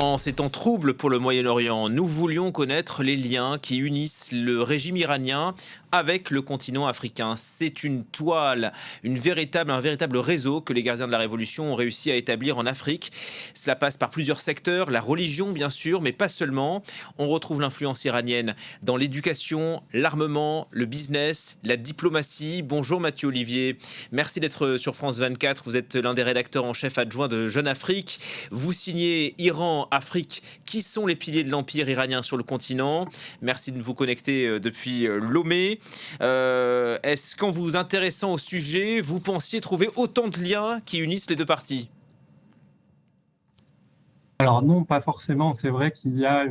En ces temps troubles pour le Moyen-Orient, nous voulions connaître les liens qui unissent le régime iranien avec le continent africain. C'est une toile, un véritable réseau que les gardiens de la Révolution ont réussi à établir en Afrique. Cela passe par plusieurs secteurs, la religion bien sûr, mais pas seulement. On retrouve l'influence iranienne dans l'éducation, l'armement, le business, la diplomatie. Bonjour Mathieu Olivier, merci d'être sur France 24. Vous êtes l'un des rédacteurs en chef adjoints de Jeune Afrique. Vous signez Iran, Afrique, qui sont les piliers de l'empire iranien sur le continent. Merci de vous connecter depuis Lomé. Est-ce qu'en vous intéressant au sujet, vous pensiez trouver autant de liens qui unissent les deux parties? Alors non, pas forcément. C'est vrai qu'il y a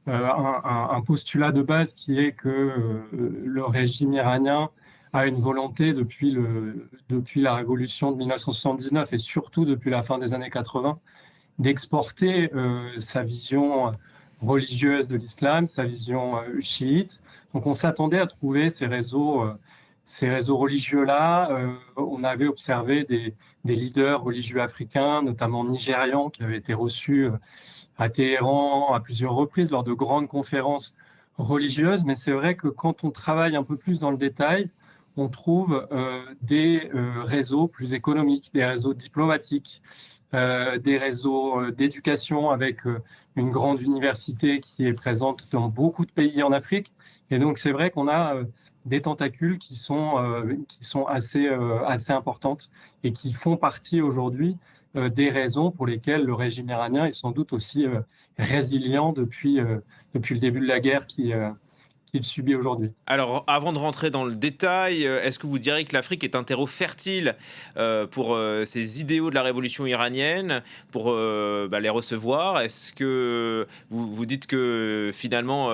un postulat de base qui est que le régime iranien a une volonté depuis la révolution de 1979 et surtout depuis la fin des années 80 d'exporter sa vision religieuse de l'islam, sa vision chiite. Donc on s'attendait à trouver ces réseaux religieux-là. On avait observé des leaders religieux africains, notamment nigérians, qui avaient été reçus à Téhéran à plusieurs reprises lors de grandes conférences religieuses. Mais c'est vrai que quand on travaille un peu plus dans le détail, on trouve des réseaux plus économiques, des réseaux diplomatiques, des réseaux d'éducation avec une grande université qui est présente dans beaucoup de pays en Afrique. Et donc, c'est vrai qu'on a des tentacules qui sont assez importantes et qui font partie aujourd'hui des raisons pour lesquelles le régime iranien est sans doute aussi résilient depuis le début de la guerre qu'il subit aujourd'hui. Alors, avant de rentrer dans le détail, est-ce que vous diriez que l'Afrique est un terreau fertile pour ces idéaux de la révolution iranienne, pour les recevoir? Est-ce que vous dites que finalement,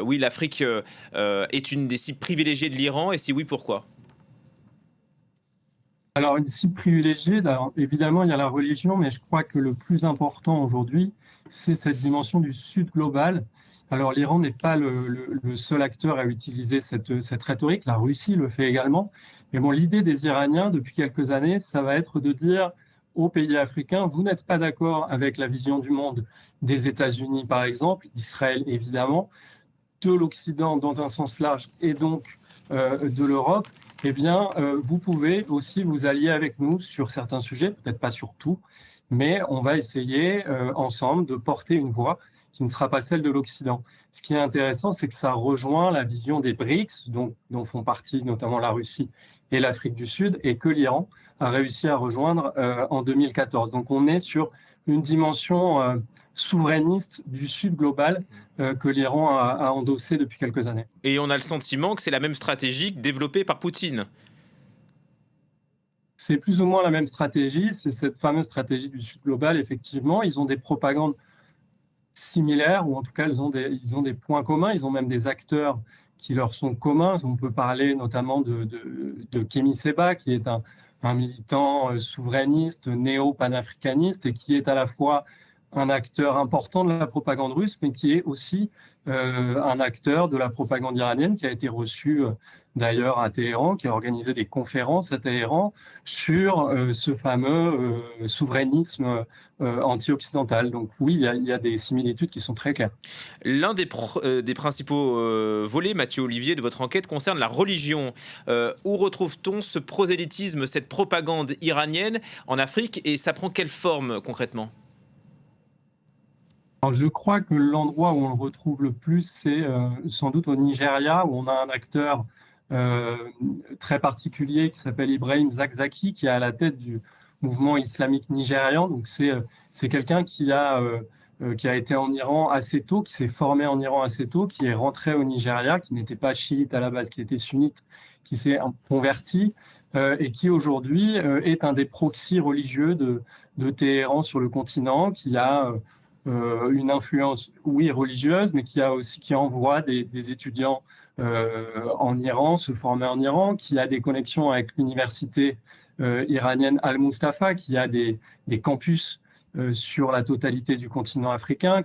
oui, l'Afrique est une des cibles privilégiées de l'Iran, et si oui, pourquoi? Alors, une cible privilégiée, alors, évidemment, il y a la religion, mais je crois que le plus important aujourd'hui, c'est cette dimension du Sud global. Alors, l'Iran n'est pas le seul acteur à utiliser cette rhétorique, la Russie le fait également. Mais bon, l'idée des Iraniens, depuis quelques années, ça va être de dire aux pays africains, vous n'êtes pas d'accord avec la vision du monde des États-Unis, par exemple, d'Israël, évidemment, de l'Occident dans un sens large et donc de l'Europe, eh bien, vous pouvez aussi vous allier avec nous sur certains sujets, peut-être pas sur tout, mais on va essayer ensemble de porter une voix qui ne sera pas celle de l'Occident. Ce qui est intéressant, c'est que ça rejoint la vision des BRICS, dont font partie notamment la Russie et l'Afrique du Sud, et que l'Iran a réussi à rejoindre en 2014. Donc on est sur une dimension souverainiste du Sud global que l'Iran a endossé depuis quelques années. Et on a le sentiment que c'est la même stratégie développée par Poutine. C'est plus ou moins la même stratégie, c'est cette fameuse stratégie du Sud global, effectivement. Ils ont des propagandes similaires, ou en tout cas, ils ont des points communs, ils ont même des acteurs qui leur sont communs. On peut parler notamment de Kémy Séba, qui est un militant souverainiste, néo-panafricaniste, et qui est à la fois un acteur important de la propagande russe, mais qui est aussi un acteur de la propagande iranienne, qui a été reçu d'ailleurs à Téhéran, qui a organisé des conférences à Téhéran sur ce fameux souverainisme anti-occidental. Donc oui, il y a des similitudes qui sont très claires. L'un des principaux volets, Mathieu Olivier, de votre enquête concerne la religion. Où retrouve-t-on ce prosélytisme, cette propagande iranienne en Afrique, et ça prend quelle forme concrètement? Alors, je crois que l'endroit où on le retrouve le plus, c'est sans doute au Nigeria, où on a un acteur euh, très particulier qui s'appelle Ibrahim Zakzaki, qui est à la tête du mouvement islamique nigérian. Donc, c'est quelqu'un qui a été en Iran assez tôt, qui s'est formé en Iran assez tôt, qui est rentré au Nigeria, qui n'était pas chiite à la base, qui était sunnite, qui s'est converti et qui aujourd'hui est un des proxys religieux de Téhéran sur le continent, qui a une influence, oui, religieuse, mais qui envoie des étudiants en Iran, se former en Iran, qui a des connexions avec l'université iranienne Al-Mustafa, qui a des campus sur la totalité du continent africain,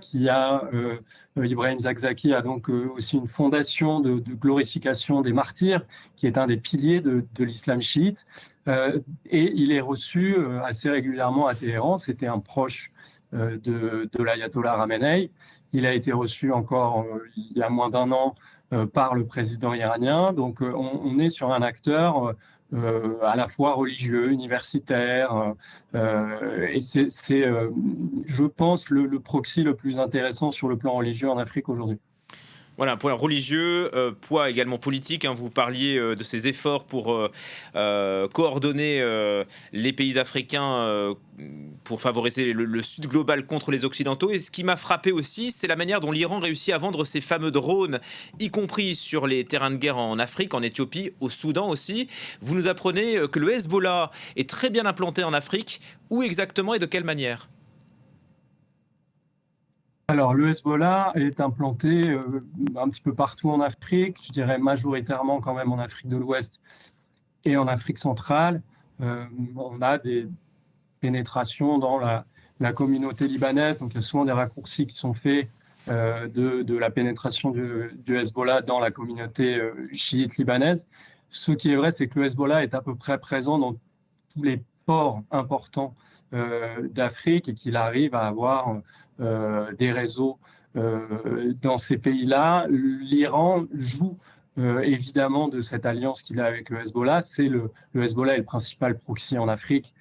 Ibrahim Zakzaki a donc aussi une fondation de glorification des martyrs, qui est un des piliers de l'islam chiite, et il est reçu assez régulièrement à Téhéran. C'était un proche de l'ayatollah Khamenei. Il a été reçu encore il y a moins d'un an par le président iranien. Donc on est sur un acteur à la fois religieux, universitaire, et je pense, le proxy le plus intéressant sur le plan religieux en Afrique aujourd'hui. Voilà, un point religieux, poids également politique, hein. Vous parliez de ces efforts pour coordonner les pays africains pour favoriser le Sud global contre les Occidentaux. Et ce qui m'a frappé aussi, c'est la manière dont l'Iran réussit à vendre ses fameux drones, y compris sur les terrains de guerre en Afrique, en Éthiopie, au Soudan aussi. Vous nous apprenez que le Hezbollah est très bien implanté en Afrique. Où exactement et de quelle manière? Alors, le Hezbollah est implanté un petit peu partout en Afrique, je dirais majoritairement quand même en Afrique de l'Ouest et en Afrique centrale. On a des pénétrations dans la communauté libanaise, donc il y a souvent des raccourcis qui sont faits de la pénétration du Hezbollah dans la communauté chiite libanaise. Ce qui est vrai, c'est que le Hezbollah est à peu près présent dans tous les ports importants d'Afrique et qu'il arrive à avoir des réseaux dans ces pays-là. L'Iran joue évidemment de cette alliance qu'il a avec le Hezbollah. Le Hezbollah est le principal proxy en Afrique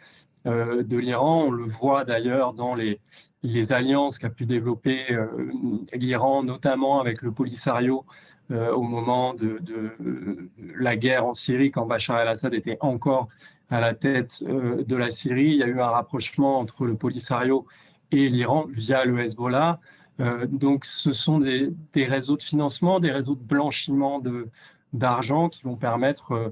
de l'Iran. On le voit d'ailleurs dans les alliances qu'a pu développer l'Iran, notamment avec le Polisario au moment de la guerre en Syrie, quand Bachar el-Assad était encore à la tête de la Syrie. Il y a eu un rapprochement entre le Polisario et l'Iran via le Hezbollah. Donc ce sont des réseaux de financement, des réseaux de blanchiment d'argent qui vont permettre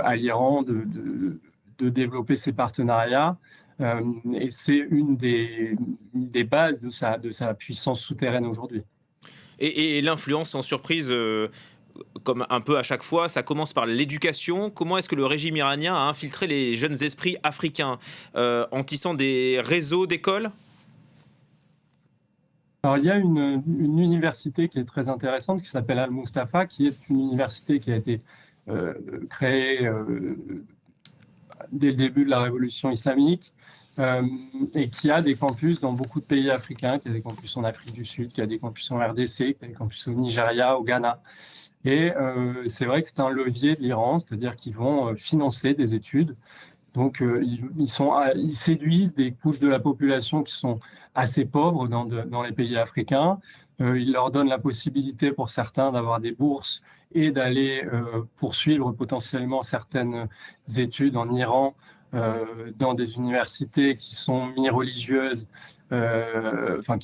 à l'Iran de développer ses partenariats. Et c'est une des bases de sa puissance souterraine aujourd'hui. Et l'influence, sans surprise, comme un peu à chaque fois, ça commence par l'éducation. Comment est-ce que le régime iranien a infiltré les jeunes esprits africains en tissant des réseaux d'écoles? Alors, il y a une université qui est très intéressante qui s'appelle Al-Mustafa, qui est une université qui a été créée dès le début de la révolution islamique et qui a des campus dans beaucoup de pays africains, qui a des campus en Afrique du Sud, qui a des campus en RDC, qui a des campus au Nigeria, au Ghana. Et c'est vrai que c'est un levier de l'Iran, c'est-à-dire qu'ils vont financer des études. Donc, ils séduisent des couches de la population qui sont assez pauvres dans les pays africains. Ils leur donnent la possibilité pour certains d'avoir des bourses et d'aller poursuivre potentiellement certaines études en Iran dans des universités qui sont mi-religieuses, enfin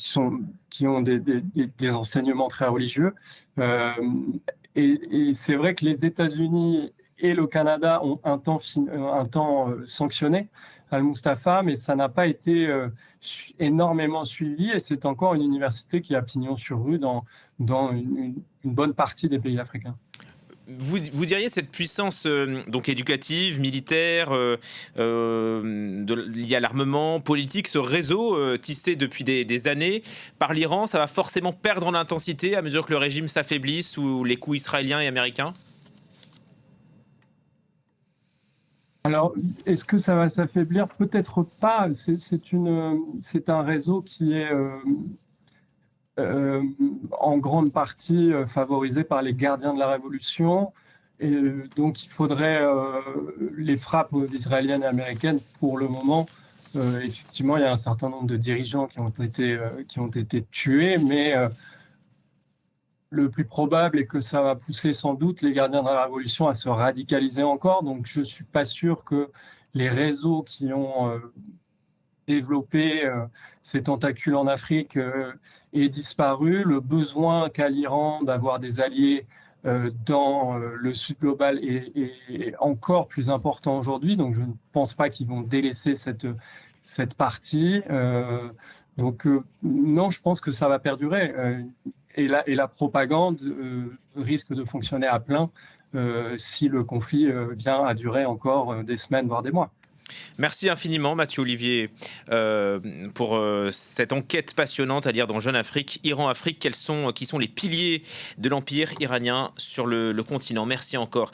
qui ont des enseignements très religieux. Et c'est vrai que les États-Unis et le Canada ont un temps sanctionné Al-Mustafa, mais ça n'a pas été énormément suivi et c'est encore une université qui a pignon sur rue dans une bonne partie des pays africains. Vous diriez cette puissance donc éducative, militaire, liée à l'armement politique, ce réseau tissé depuis des années par l'Iran, ça va forcément perdre en intensité à mesure que le régime s'affaiblit sous les coups israéliens et américains? Alors, est-ce que ça va s'affaiblir? Peut-être pas. C'est un réseau qui est en grande partie favorisé par les gardiens de la Révolution. Et donc, il faudrait les frappes israéliennes et américaines pour le moment. Effectivement, il y a un certain nombre de dirigeants qui ont été tués, mais le plus probable est que ça va pousser sans doute les gardiens de la Révolution à se radicaliser encore. Donc, je ne suis pas sûr que les réseaux qui ont développé ces tentacules en Afrique aient disparu. Le besoin qu'a l'Iran d'avoir des alliés dans le Sud global est encore plus important aujourd'hui. Donc, je ne pense pas qu'ils vont délaisser cette partie. Donc, non, je pense que ça va perdurer. Et la propagande risque de fonctionner à plein si le conflit vient à durer encore des semaines, voire des mois. Merci infiniment Mathieu Olivier pour cette enquête passionnante à lire dans Jeune Afrique, Iran-Afrique, qui sont les piliers de l'empire iranien sur le continent. Merci encore.